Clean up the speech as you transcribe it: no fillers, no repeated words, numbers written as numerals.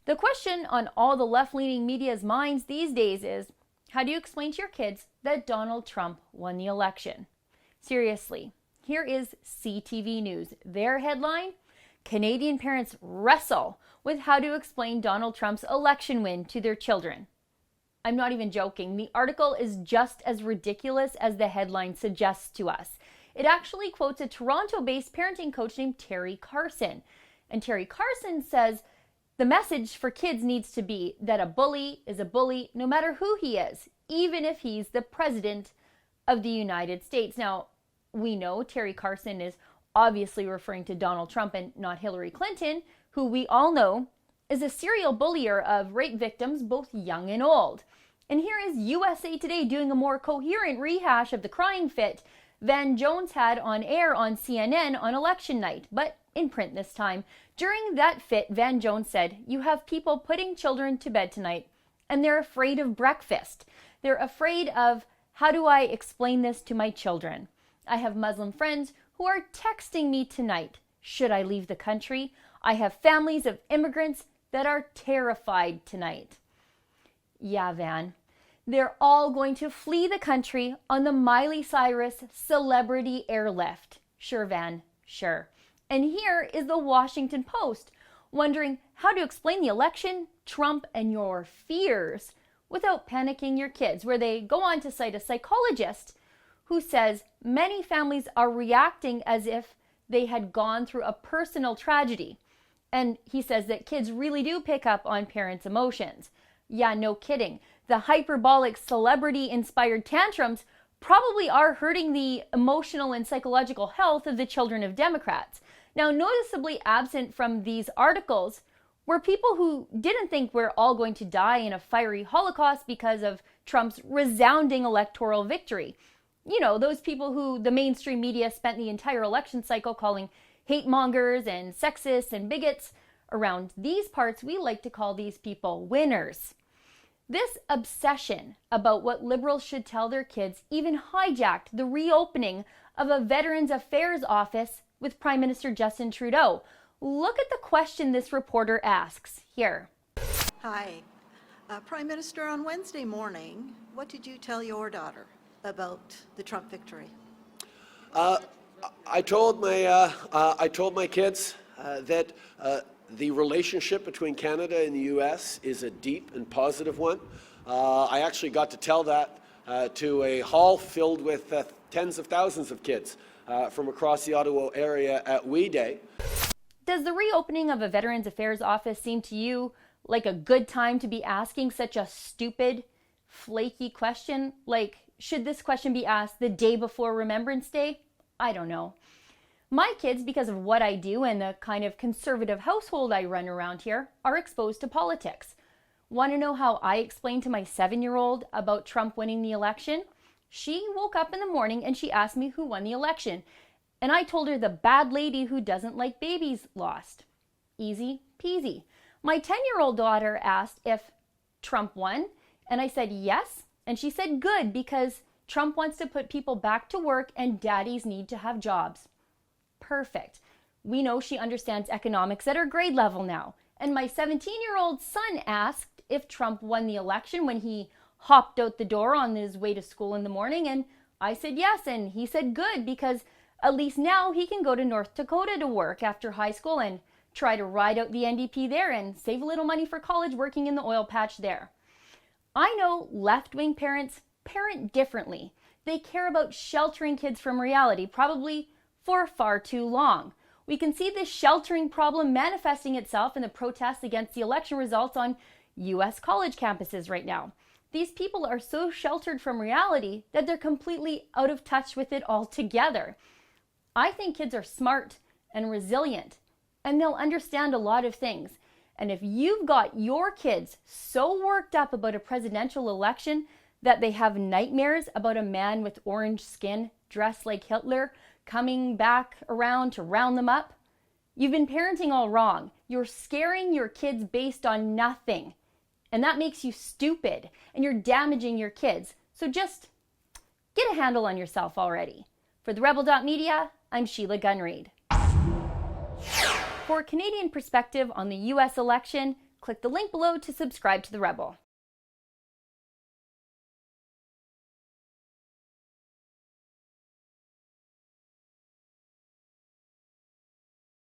The question on all the left-leaning media's minds these days is, how do you explain to your kids that Donald Trump won the election? Seriously, here is CTV News. Their headline, Canadian parents wrestle with how to explain Donald Trump's election win to their children. I'm not even joking. The article is just as ridiculous as the headline suggests to us. It actually quotes a Toronto-based parenting coach named Terry Carson. And Terry Carson says the message for kids needs to be that a bully is a bully no matter who he is, even if he's the president of the United States. Now, we know Terry Carson is obviously referring to Donald Trump and not Hillary Clinton, who we all know is a serial bullier of rape victims, both young and old. And here is USA Today doing a more coherent rehash of the crying fit Van Jones had on air on CNN on election night, but in print this time. During that fit, Van Jones said, "You have people putting children to bed tonight, and they're afraid of breakfast. They're afraid of, how do I explain this to my children? I have Muslim friends who are texting me tonight. Should I leave the country? I have families of immigrants that are terrified tonight." Yeah, Van. They're all going to flee the country on the Miley Cyrus celebrity airlift. Sure, Van, sure. And here is the Washington Post, wondering how to explain the election, Trump, and your fears without panicking your kids, where they go on to cite a psychologist who says many families are reacting as if they had gone through a personal tragedy. And he says that kids really do pick up on parents' emotions. Yeah, no kidding. The hyperbolic celebrity-inspired tantrums probably are hurting the emotional and psychological health of the children of Democrats. Now, noticeably absent from these articles were people who didn't think we're all going to die in a fiery holocaust because of Trump's resounding electoral victory. You know, those people who the mainstream media spent the entire election cycle calling hate mongers and sexists and bigots. Around these parts, we like to call these people winners. This obsession about what liberals should tell their kids even hijacked the reopening of a Veterans Affairs office with Prime Minister Justin Trudeau. Look at the question this reporter asks here. Hi. Prime Minister, on Wednesday morning, what did you tell your daughter about the Trump victory? I told my kids that the relationship between Canada and the U.S. is a deep and positive one. I actually got to tell that to a hall filled with tens of thousands of kids from across the Ottawa area at We Day. Does the reopening of a Veterans Affairs office seem to you like a good time to be asking such a stupid, flaky question? Like, should this question be asked the day before Remembrance Day? I don't know. My kids, because of what I do and the kind of conservative household I run around here, are exposed to politics. Want to know how I explained to my 7-year-old about Trump winning the election? She woke up in the morning and she asked me who won the election. And I told her the bad lady who doesn't like babies lost. Easy peasy. My 10-year-old daughter asked if Trump won, and I said yes. And she said good, because Trump wants to put people back to work and daddies need to have jobs. Perfect. We know she understands economics at her grade level now. And my 17-year-old son asked if Trump won the election when he hopped out the door on his way to school in the morning. And I said yes, and he said good, because at least now he can go to North Dakota to work after high school and try to ride out the NDP there and save a little money for college working in the oil patch there. I know left-wing parents parent differently. They care about sheltering kids from reality, probably for far too long. We can see this sheltering problem manifesting itself in the protests against the election results on U.S. college campuses right now. These people are so sheltered from reality that they're completely out of touch with it altogether. I think kids are smart and resilient, and they'll understand a lot of things. And if you've got your kids so worked up about a presidential election that they have nightmares about a man with orange skin dressed like Hitler coming back around to round them up, you've been parenting all wrong. You're scaring your kids based on nothing. And that makes you stupid, and you're damaging your kids. So just get a handle on yourself already. For the Rebel.media, I'm Sheila Gunn Reid. For a Canadian perspective on the U.S. election, Click the link below to subscribe to The Rebel.